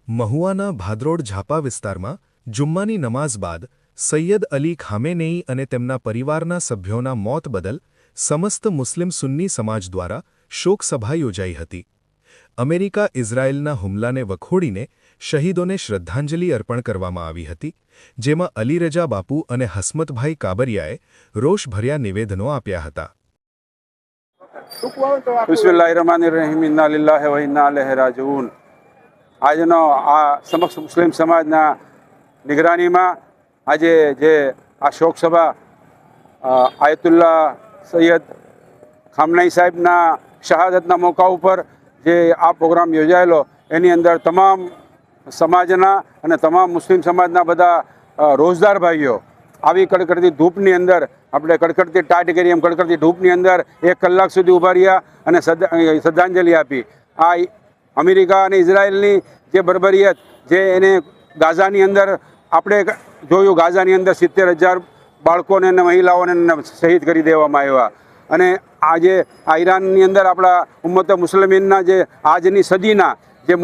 મહુવાના ભાદરોડ ઝાપા વિસ્તારમાં જુમ્માની નમાઝ બાદ સૈયદ અલી ખામેનેઈ અને તેમના પરિવારના સભ્યોના મોત બદલ સમસ્ત મુસ્લિમ સુન્ની સમાજ દ્વારા શોકસભા યોજાઈ હતી. અમેરિકા ઇઝરાયેલના હુમલાને વખોડીને શહીદોને શ્રદ્ધાંજલિ અર્પણ કરવામાં આવી હતી, જેમાં અલીરજા બાપુ અને હસમતભાઈ કાબરિયાએ રોષભર્યા નિવેદનો આપ્યા હતા. બિસ્મિલ્લાહિર્રહમાનિર્રહીમ. ઇન્ના લિલ્લાહિ વ ઇન્ના ઇલૈહિ રાજીઉન. આજનો આ સમસ્ત મુસ્લિમ સમાજના નિગરાનીમાં આજે જે આ શોકસભા આયતુલ્લા સૈયદ ખામનાઈ સાહેબના શહાદતના મોકા ઉપર જે આ પ્રોગ્રામ યોજાયેલો, એની અંદર તમામ સમાજના અને તમામ મુસ્લિમ સમાજના બધા રોજદાર ભાઈઓ આવી કડકડતી ધૂપની અંદર, આપણે કડકડતી ટાટ કરી એમ કડકડતી ધૂપની અંદર 1 કલાક સુધી ઊભા રહ્યા અને શ્રદ્ધાંજલિ આપી. આ અમેરિકા અને ઇઝરાયેલની જે બર્બરિયત, જે એને ગાઝાની અંદર આપણે જોયું, ગાઝાની અંદર 70,000 બાળકોને અને મહિલાઓને શહીદ કરી દેવામાં આવ્યા. અને આજે આ ઈરાનની અંદર આપણા ઉમ્મત મુસ્લિમીનના જે આજની સદીના જે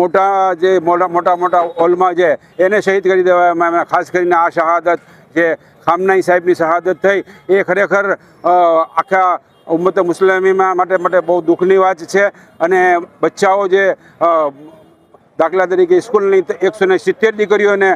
મોટા ઓલમા છે એને શહીદ કરી દેવામાં આવ્યા. ખાસ કરીને આ શહાદત જે ખામનાઈ સાહેબની શહાદત થઈ, એ ખરેખર આખા ઉમ્મત મુસ્લિમીમાં માટે બહુ દુઃખની વાત છે. અને બચ્ચાઓ જે દાખલા તરીકે સ્કૂલની 170 દીકરીઓને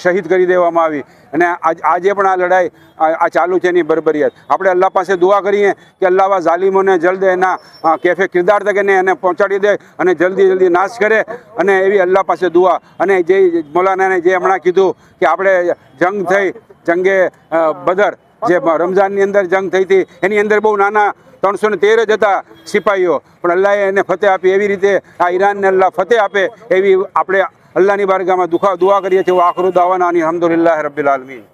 શહીદ કરી દેવામાં આવી. અને આજે પણ આ લડાઈ આ ચાલુ છે એની બરબરિયત. આપણે અલ્લાહ પાસે દુઆ કરીએ કે અલ્લાહ આ ઝાલિમોને જલ્દ એના કેફે કિરદાર તકને એને પહોંચાડી દે અને જલ્દી નાશ કરે. અને એવી અલ્લાહ પાસે દુઆ. અને જે મૌલાનાને જે હમણાં કીધું કે આપણે જંગ થઈ, જંગે બદર, જે રમઝાનની અંદર જંગ થઈ હતી, એની અંદર બહુ નાના 313 જ હતા સિપાહીઓ, પણ અલ્લાહે એને ફતેહ આપી. એવી રીતે આ ઈરાનને અલ્લાહ ફતેહ આપે એવી આપણે અલ્લાહની બારગાહમાં દુઆ કરીએ છીએ. આખિરુ દાવાના અનિલ હમ્દુલિલ્લાહિ રબ્બિલ આલમીન.